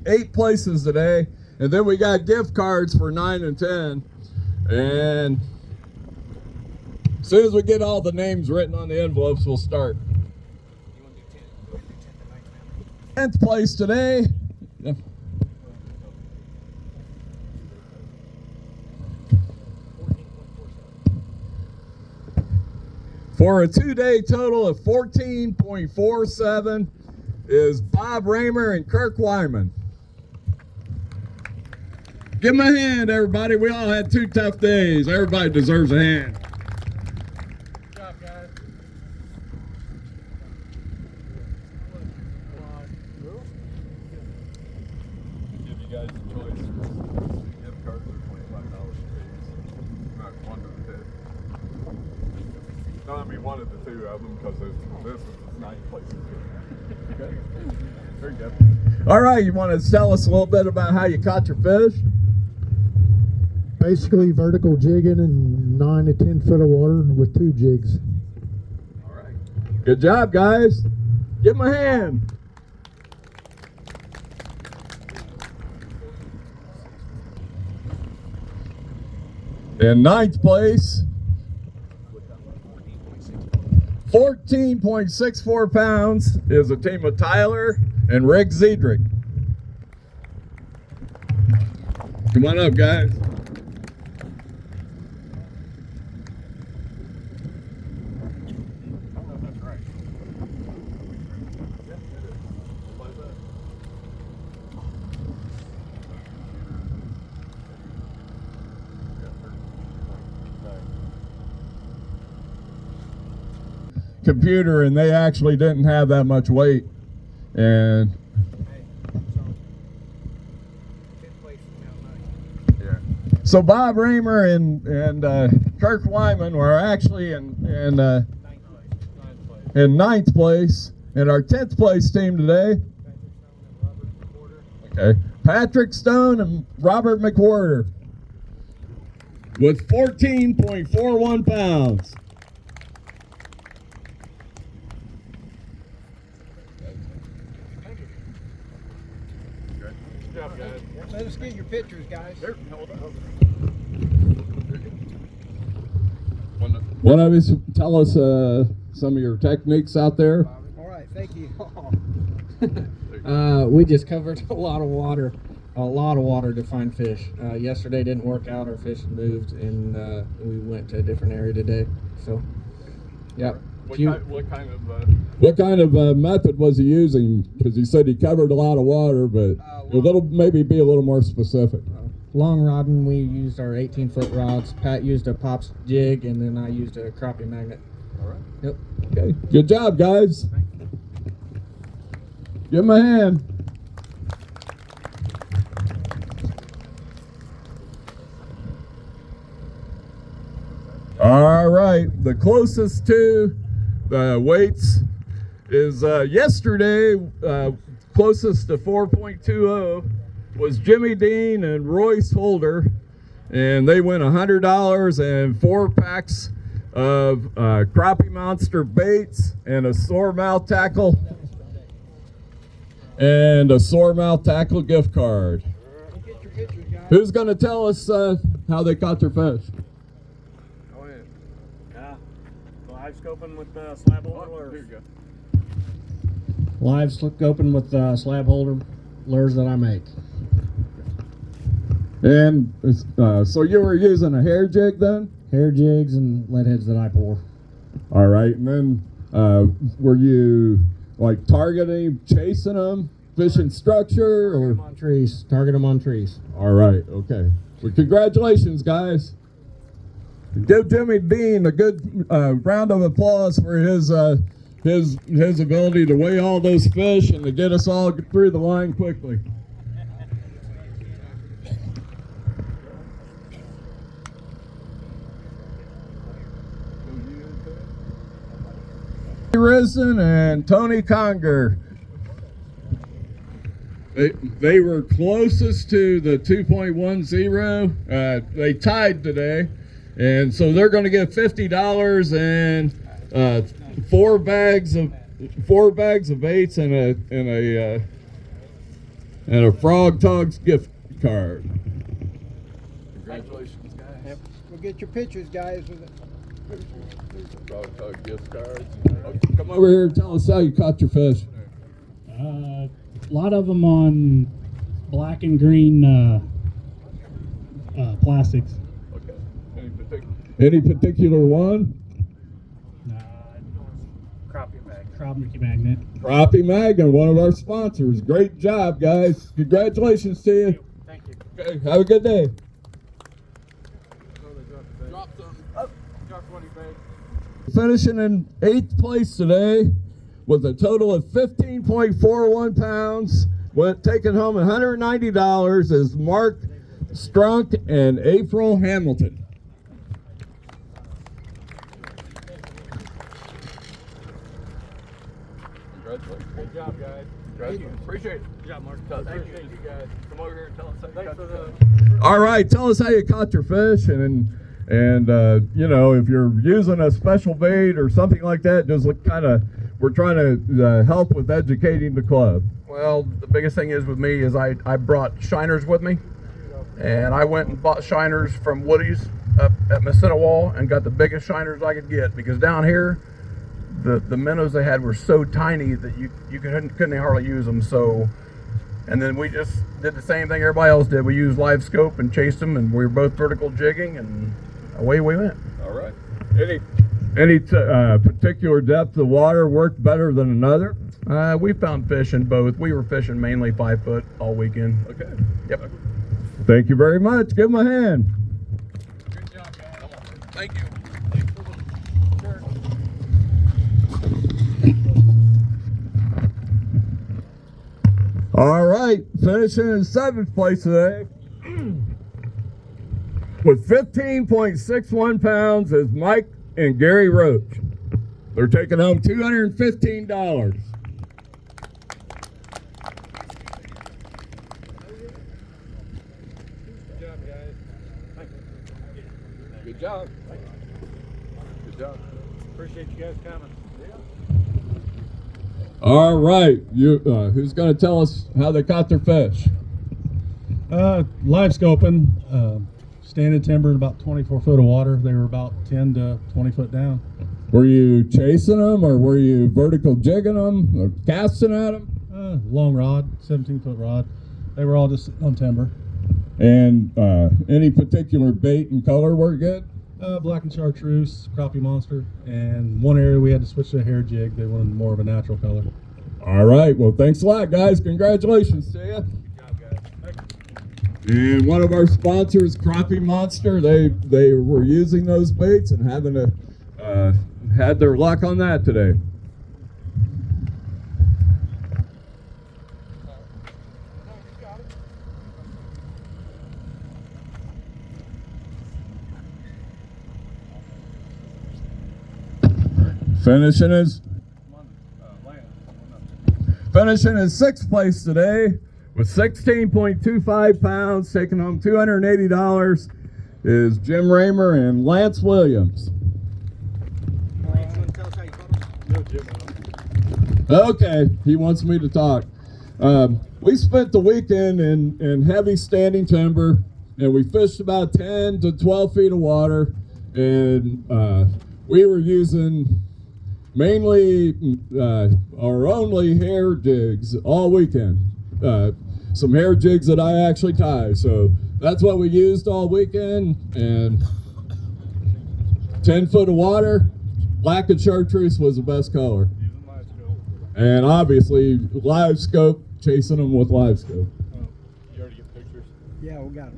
Eight places today, and then we got gift cards for 9 and 10. And as soon as we get all the names written on the envelopes, we'll start. 10th place today. For a 2-day total of 14.47 is Bob Raymer and Kirk Wyman. Give them a hand, everybody. We all had 2 tough days. Everybody deserves a hand. Good job, guys. Give you guys a choice. Gift cards are $25 apiece. Not 1 to the 10. No, I mean 1 of the 2 of them, because this is 9 places. Okay. Very good. All right, you want to tell us a little bit about how you caught your fish? Basically vertical jigging in 9 to 10 foot of water with 2 jigs. All right. Good job, guys. Give them a hand. In 9th place, 14.64 pounds is a team of Tyler and Rick Zedrick. Come on up, guys. Computer, and they actually didn't have that much weight. And yeah. So Bob Raymer and Kirk Wyman were actually in 9th place, and our 10th place team today. Okay, Patrick Stone and Robert McWhorter with 14.41 pounds. Let us get your pictures, guys. One of you tell us some of your techniques out there. All right, thank you. We just covered a lot of water to find fish. Yesterday didn't work out. Our fish moved, and we went to a different area today. So, yeah. What kind of method was he using? Because he said he covered a lot of water, but maybe be a little more specific. Long rodding, we used our 18-foot rods. Pat used a pops jig, and then I used a crappie magnet. All right. Yep. Okay. Good job, guys. Give them a hand. All right. The closest to the weights is yesterday, closest to 4.20 was Jimmy Dean and Royce Holder, and they win $100 and 4 packs of crappie monster baits and a sore mouth tackle gift card. Who's going to tell us how they caught their fish? Live scoping with slab holder lures. Here you go. Live scoping with slab holder lures that I make. And so you were using a hair jig then? Hair jigs and lead heads that I pour. All right, and then were you like targeting, chasing them, fishing structure, or On trees. Target them on trees. All right, okay. Well, congratulations, guys. Give Jimmy Dean a good round of applause for his ability to weigh all those fish and to get us all through the line quickly. Risen and Tony Conger. They were closest to the 2.10. They tied today. And so they're going to get $50 and 4 bags of baits and a Frog Togs gift card. Congratulations, guys. Yep. We'll get your pictures, guys. Frog Tog gift cards. Come over here and tell us how you caught your fish. A lot of them on black and green plastics. Okay. Any particular one? Crappie magnet. Crappie Magnet, one of our sponsors. Great job, guys. Congratulations to you. Thank you. Okay, have a good day. Finishing in 8th place today with a total of 15.41 pounds. Taking home $190 is Mark Strunk and April Hamilton. Congratulations. Good job, guys. Thank you. Appreciate it. Good job, Mark. Appreciate you guys. Come over here and tell us how you Thanks caught for your the. fish. All right, tell us how you caught your fish, and you know, if you're using a special bait or something like that, just we're trying to help with educating the club. Well, the biggest thing is with me is I brought shiners with me, and I went and bought shiners from Woody's up at Massinawall and got the biggest shiners I could get, because down here the minnows they had were so tiny that you couldn't hardly use them. So, and then we just did the same thing everybody else did. We used live scope and chased them, and we were both vertical jigging, and away we went. All right. Any particular depth of water worked better than another? We found fish in both. We were fishing mainly 5 foot all weekend. Okay. Yep. Thank you very much. Give them a hand. Good job, guys. Thank you. All right, finishing in 7th place today with 15.61 pounds is Mike and Gary Roach. They're taking home $215. Good job, guys. Good job. Good job. Appreciate you guys coming. All right, who's going to tell us how they caught their fish? Live scoping, standing timber in about 24 foot of water. They were about 10 to 20 foot down. Were you chasing them, or were you vertical jigging them, or casting at them? Long rod, 17-foot rod. They were all just sitting on timber. And any particular bait and color work good? Black and chartreuse, crappie monster, and one area we had to switch to a hair jig. They wanted more of a natural color. All right, well, thanks a lot, guys. Congratulations to you. Good job, guys. Thank you. And one of our sponsors, Crappie Monster, they were using those baits and had their luck on that today. Finishing his 6th place today with 16.25 pounds, taking home $280 is Jim Raymer and Lance Williams. Lance, you want to tell us how you caught them? Okay, he wants me to talk. We spent the weekend in heavy standing timber, and we fished about 10 to 12 feet of water, and we were using mainly or only hair jigs all weekend. Some hair jigs that I actually tie. So that's what we used all weekend, and 10 foot of water. Black and chartreuse was the best color. And obviously live scope, chasing them with live scope. You already get pictures? Yeah, we got it.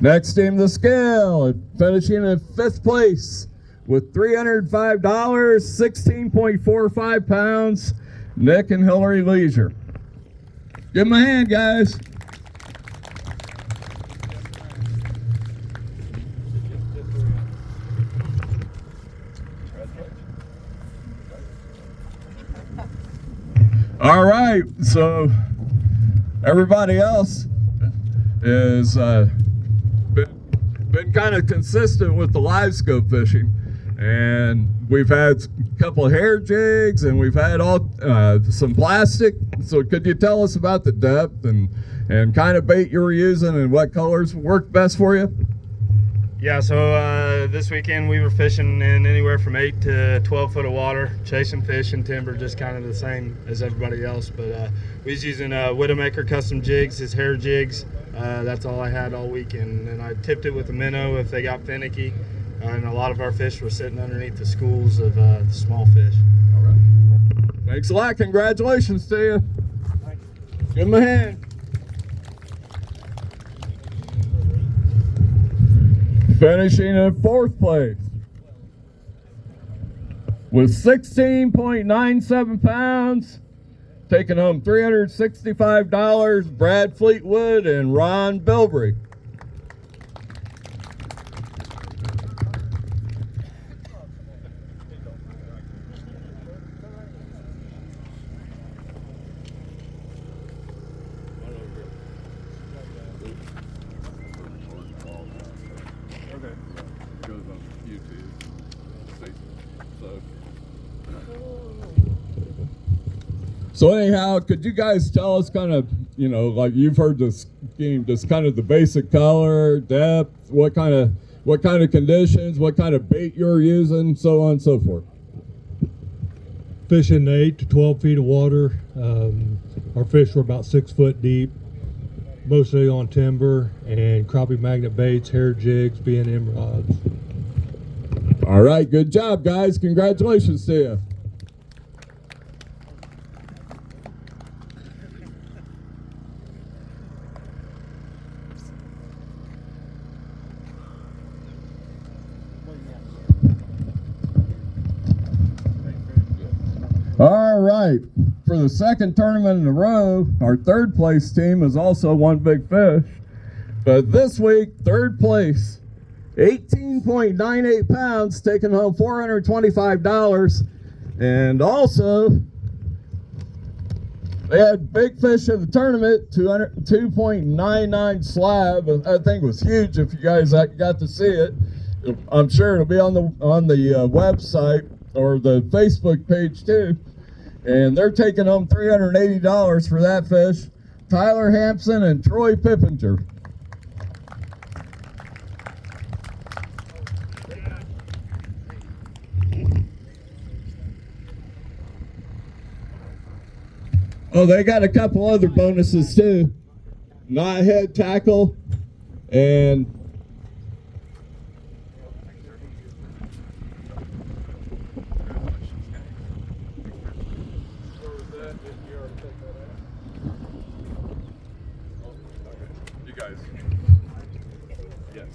Next team the scale, finishing in 5th place with $305, 16.45 pounds, Nick and Hillary Leisure. Give them a hand, guys. All right, so everybody else is been kind of consistent with the live scope fishing, and we've had a couple of hair jigs, and we've had all some plastic. So could you tell us about the depth and kind of bait you were using and what colors worked best for you? Yeah, so this weekend we were fishing in anywhere from 8 to 12 foot of water, chasing fish and timber, just kind of the same as everybody else. But we was using Widowmaker custom jigs, his hair jigs. That's all I had all weekend, and I tipped it with a minnow if they got finicky. And a lot of our fish were sitting underneath the schools of the small fish. All right. Thanks a lot. Congratulations to you. Thanks. Give him a hand. Finishing in fourth place with 16.97 pounds, taking home $365, Brad Fleetwood and Ron Bilbrey. Goes on YouTube, Facebook. So anyhow, could you guys tell us kind of, you know, like you've heard this game, just kind of the basic color, depth, what kind of conditions, what kind of bait you're using, so on and so forth. Fishing 8 to 12 feet of water. Our fish were about 6 foot deep, mostly on timber and crappie magnet baits, hair jigs, B&M rods. All right, good job, guys. Congratulations to you. All right, for the second tournament in a row, our third place team has also won big fish. But this week, third place, 18.98 pounds, taking home $425. And also, they had big fish in the tournament, 2.99 slab. I think it was huge if you guys got to see it. I'm sure it'll be on the website or the Facebook page too. And they're taking home $380 for that fish. Tyler Hampson and Troy Pippinger. Oh, they got a couple other bonuses too. Knothead tackle and You guys. Yes.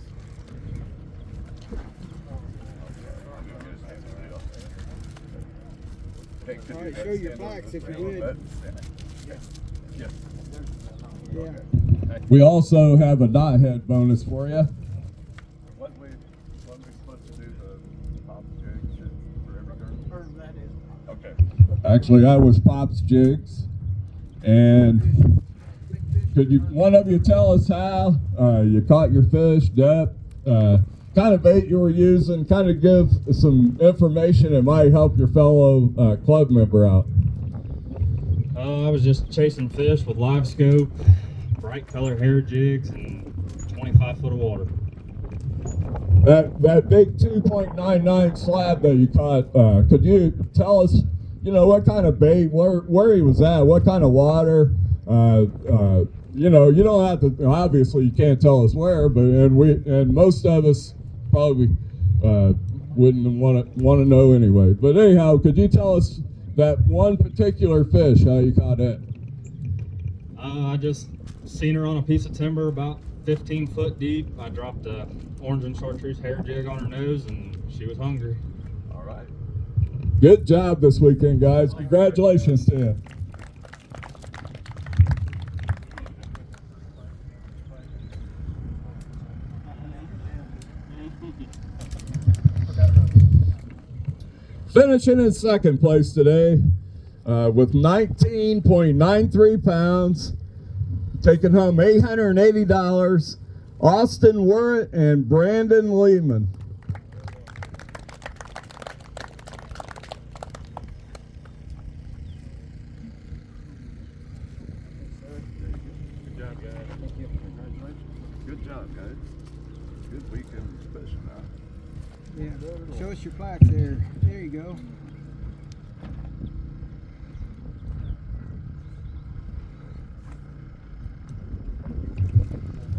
Hey, could All you right, show your stand on facts this if you rail a would. bit? Yes. Yeah. we also have a knothead bonus for you. Wasn't we supposed to do the top jigs for every turn? That is. Okay. Actually, I was Pop's jigs. And could you, one of you tell us how you caught your fish, depth, kind of bait you were using, kind of give some information that might help your fellow club member out? I was just chasing fish with live scope, bright color hair jigs, and 25 foot of water. That big 2.99 slab that you caught, could you tell us, you know, what kind of bait, where he was at, what kind of water? You know, you don't have to, obviously you can't tell us where, but and most of us probably wouldn't want to know anyway. But anyhow, could you tell us that one particular fish, how you caught it? I just seen her on a piece of timber about 15 foot deep. I dropped a orange and chartreuse hair jig on her nose, and she was hungry. All right. Good job this weekend, guys. Congratulations to you. Finishing in second place today with 19.93 pounds, taking home $880, Austin Worrett and Brandon Lehman. Good job, guys. Thank you. Congratulations. Good job, guys. Good weekend fishing, huh? Yeah, show us your plaque there. There you go.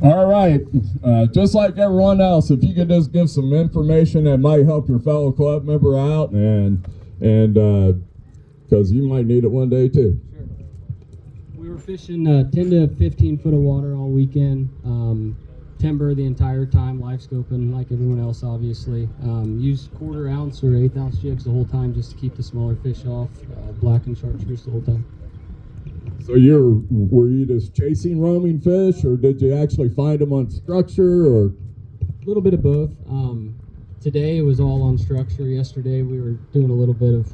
All right, just like everyone else, if you could just give some information that might help your fellow club member out, and because you might need it one day too. Sure. We were fishing 10 to 15 foot of water all weekend. Timber the entire time, live scoping like everyone else, obviously. Used 1/4 ounce or 1/8 ounce jigs the whole time just to keep the smaller fish off. Black and chartreuse the whole time. So were you just chasing roaming fish, or did you actually find them on structure, or? A little bit of both. Today it was all on structure. Yesterday we were doing a little bit of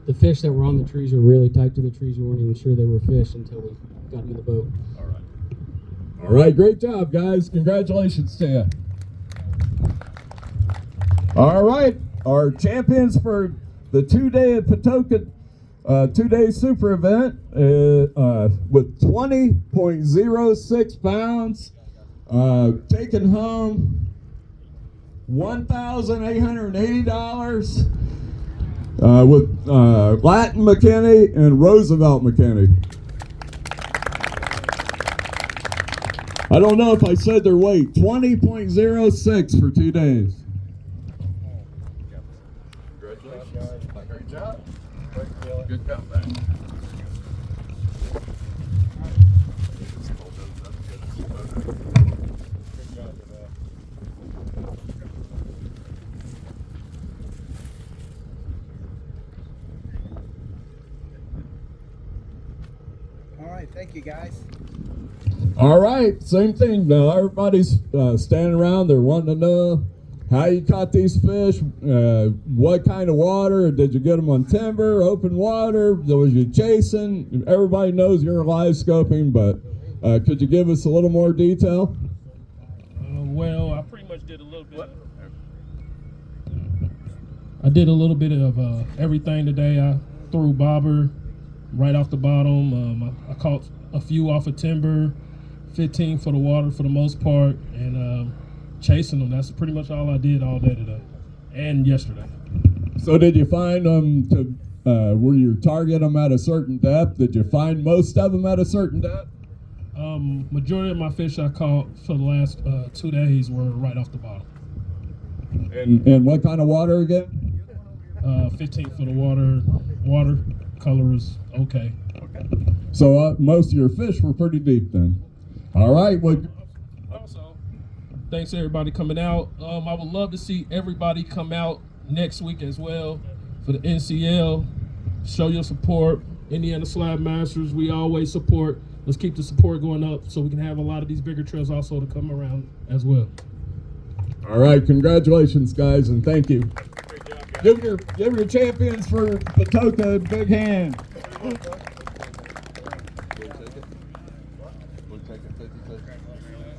the fish that were on the trees were really tight to the trees. We weren't even sure they were fish until we got them in the boat. All right, great job, guys. Congratulations to you. All right, our champions for the 2-day at Patoka 2-day super event with 20.06 pounds, taking home $1,880 with Latin McKinney and Roosevelt McKinney. I don't know if I said their weight, 20.06 for 2 days. Congratulations. Great job. Good comeback. All right, thank you guys. All right, same thing. Now everybody's standing around. They're wanting to know how you caught these fish, what kind of water. Did you get them on timber, open water? Was you chasing? Everybody knows you're live scoping, but could you give us a little more detail? Well, I pretty much did a little bit. I did a little bit of everything today. I threw bobber right off the bottom. I caught a few off of timber, 15 for the water for the most part, and chasing them. That's pretty much all I did all day today and yesterday. So did you find them were you targeting them at a certain depth? Did you find most of them at a certain depth? Majority of my fish I caught for the last 2 days were right off the bottom. And what kind of water again? 15 foot of water. Water color is okay. So most of your fish were pretty deep then. All right. Well, also, thanks to everybody coming out. I would love to see everybody come out next week as well for the NCL. Show your support. Indiana Slab Masters, we always support. Let's keep the support going up so we can have a lot of these bigger trails also to come around as well. All right, congratulations, guys, and thank you. Give your champions for Patoka a big hand.